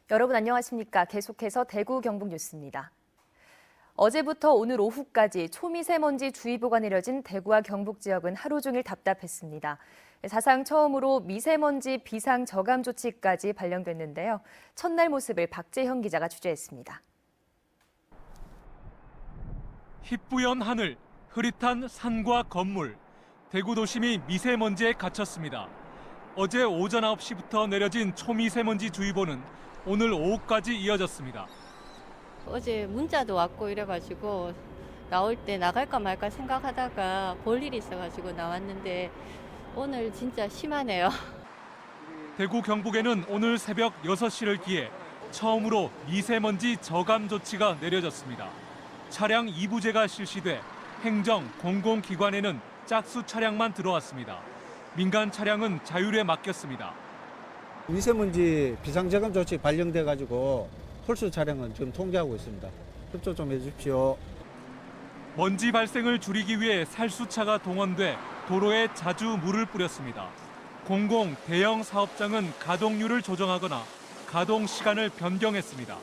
여러분 안녕하십니까? 계속해서 대구 경북 뉴스입니다. 어제부터 오늘 오후까지 초미세먼지 주의보가 내려진 대구와 경북 지역은 하루 종일 답답했습니다. 사상 처음으로 미세먼지 비상 저감 조치까지 발령됐는데요. 첫날 모습을 박재형 기자가 취재했습니다. 희뿌연 하늘, 흐릿한 산과 건물, 대구 도심이 미세먼지에 갇혔습니다. 어제 오전 9시부터 내려진 초미세먼지 주의보는 오늘 오후까지 이어졌습니다. 어제 문자도 왔고 이래가지고 나올 때 나갈까 말까 생각하다가 볼 일이 있어가지고 나왔는데 오늘 진짜 심하네요. 대구 경북에는 오늘 새벽 6시를 기해 처음으로 미세먼지 저감 조치가 내려졌습니다. 차량 2부제가 실시돼 행정, 공공기관에는 짝수 차량만 들어왔습니다. 민간 차량은 자율에 맡겼습니다. 미세먼지 비상저감 조치 발령돼가지고 홀수 차량은 지금 통제하고 있습니다. 협조 좀 해주십시오. 먼지 발생을 줄이기 위해 살수차가 동원돼 도로에 자주 물을 뿌렸습니다. 공공, 대형 사업장은 가동률을 조정하거나 가동 시간을 변경했습니다.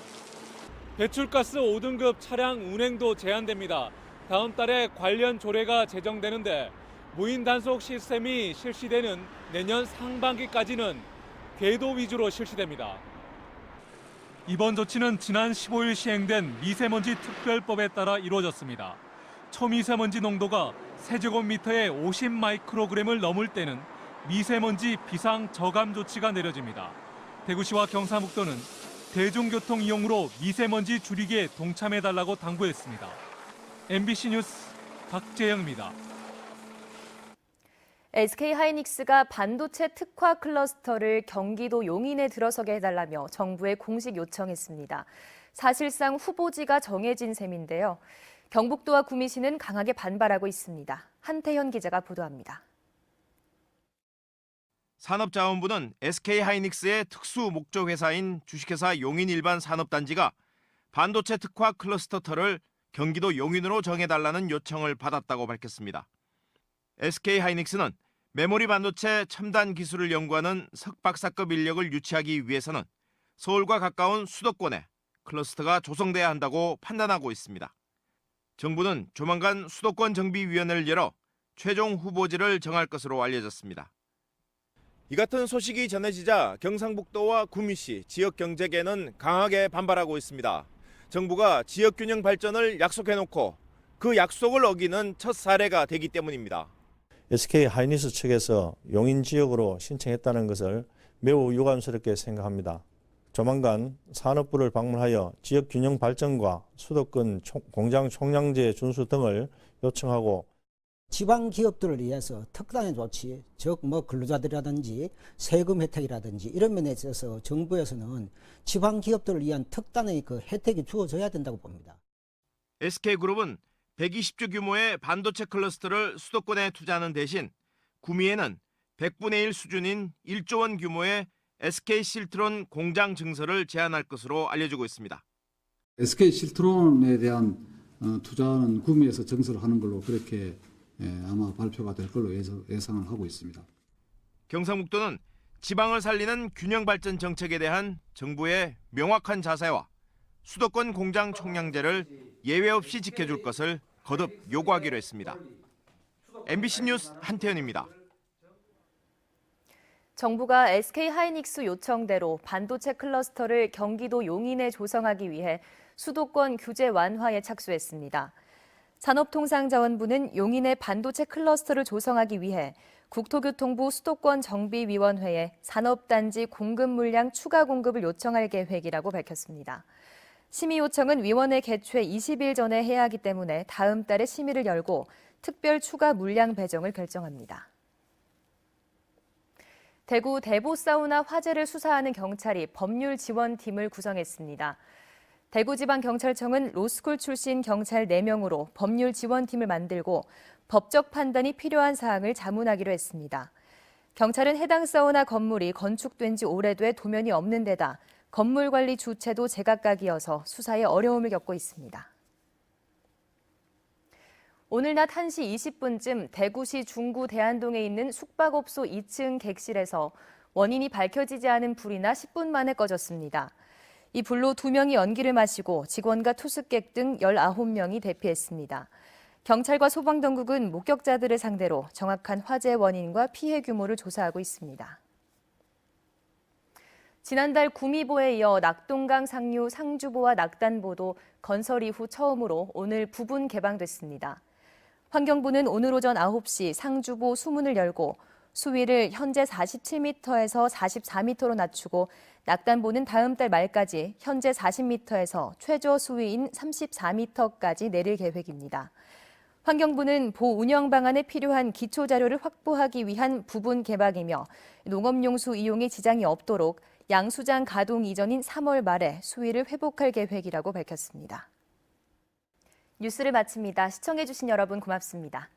배출가스 5등급 차량 운행도 제한됩니다. 다음 달에 관련 조례가 제정되는데 무인 단속 시스템이 실시되는 내년 상반기까지는 궤도 위주로 실시됩니다. 이번 조치는 지난 15일 시행된 미세먼지 특별법에 따라 이루어졌습니다. 초미세먼지 농도가 세제곱미터에 50 마이크로그램을 넘을 때는 미세먼지 비상 저감 조치가 내려집니다. 대구시와 경상북도는 대중교통 이용으로 미세먼지 줄이기에 동참해달라고 당부했습니다. MBC 뉴스 박재영입니다. SK하이닉스가 반도체 특화 클러스터를 경기도 용인에 들어서게 해달라며 정부에 공식 요청했습니다. 사실상 후보지가 정해진 셈인데요. 경북도와 구미시는 강하게 반발하고 있습니다. 한태현 기자가 보도합니다. 산업자원부는 SK하이닉스의 특수 목적 회사인 주식회사 용인일반산업단지가 반도체 특화 클러스터를 경기도 용인으로 정해달라는 요청을 받았다고 밝혔습니다. SK하이닉스는 메모리 반도체 첨단 기술을 연구하는 석박사급 인력을 유치하기 위해서는 서울과 가까운 수도권에 클러스터가 조성돼야 한다고 판단하고 있습니다. 정부는 조만간 수도권 정비위원회를 열어 최종 후보지를 정할 것으로 알려졌습니다. 이 같은 소식이 전해지자 경상북도와 구미시 지역경제계는 강하게 반발하고 있습니다. 정부가 지역균형 발전을 약속해놓고 그 약속을 어기는 첫 사례가 되기 때문입니다. SK하이닉스 측에서 용인 지역으로 신청했다는 것을 매우 유감스럽게 생각합니다. 조만간 산업부를 방문하여 지역균형 발전과 수도권 공장 총량제 준수 등을 요청하고 지방 기업들을 위해서 특단의 조치, 즉 근로자들이라든지 세금 혜택이라든지 이런 면에 있어서 정부에서는 지방 기업들을 위한 특단의 혜택이 주어져야 된다고 봅니다. SK그룹은 120조 규모의 반도체 클러스터를 수도권에 투자하는 대신 구미에는 100분의 1 수준인 1조 원 규모의 SK실트론 공장 증설을 제안할 것으로 알려지고 있습니다. SK실트론에 대한 투자는 구미에서 증설하는 걸로 그렇게 아마 발표가 될 걸로 예상을 하고 있습니다. 경상북도는 지방을 살리는 균형 발전 정책에 대한 정부의 명확한 자세와 수도권 공장 총량제를 예외 없이 지켜줄 것을 거듭 요구하기로 했습니다. MBC 뉴스 한태현입니다. 정부가 SK하이닉스 요청대로 반도체 클러스터를 경기도 용인에 조성하기 위해 수도권 규제 완화에 착수했습니다. 산업통상자원부는 용인에 반도체 클러스터를 조성하기 위해 국토교통부 수도권 정비위원회에 산업단지 공급 물량 추가 공급을 요청할 계획이라고 밝혔습니다. 심의 요청은 위원회 개최 20일 전에 해야 하기 때문에 다음 달에 심의를 열고 특별 추가 물량 배정을 결정합니다. 대구 대보사우나 화재를 수사하는 경찰이 법률 지원팀을 구성했습니다. 대구지방경찰청은 로스쿨 출신 경찰 4명으로 법률 지원팀을 만들고 법적 판단이 필요한 사항을 자문하기로 했습니다. 경찰은 해당 사우나 건물이 건축된 지 오래돼 도면이 없는 데다 건물 관리 주체도 제각각이어서 수사에 어려움을 겪고 있습니다. 오늘 낮 1시 20분쯤 대구시 중구 대안동에 있는 숙박업소 2층 객실에서 원인이 밝혀지지 않은 불이 나 10분 만에 꺼졌습니다. 이 불로 2명이 연기를 마시고 직원과 투숙객 등 19명이 대피했습니다. 경찰과 소방당국은 목격자들을 상대로 정확한 화재 원인과 피해 규모를 조사하고 있습니다. 지난달 구미보에 이어 낙동강 상류 상주보와 낙단보도 건설 이후 처음으로 오늘 부분 개방됐습니다. 환경부는 오늘 오전 9시 상주보 수문을 열고 수위를 현재 47m에서 44m로 낮추고 낙단보는 다음 달 말까지 현재 40m에서 최저 수위인 34m까지 내릴 계획입니다. 환경부는 보 운영 방안에 필요한 기초 자료를 확보하기 위한 부분 개방이며 농업용수 이용에 지장이 없도록 양수장 가동 이전인 3월 말에 수위를 회복할 계획이라고 밝혔습니다. 뉴스를 마칩니다. 시청해주신 여러분 고맙습니다.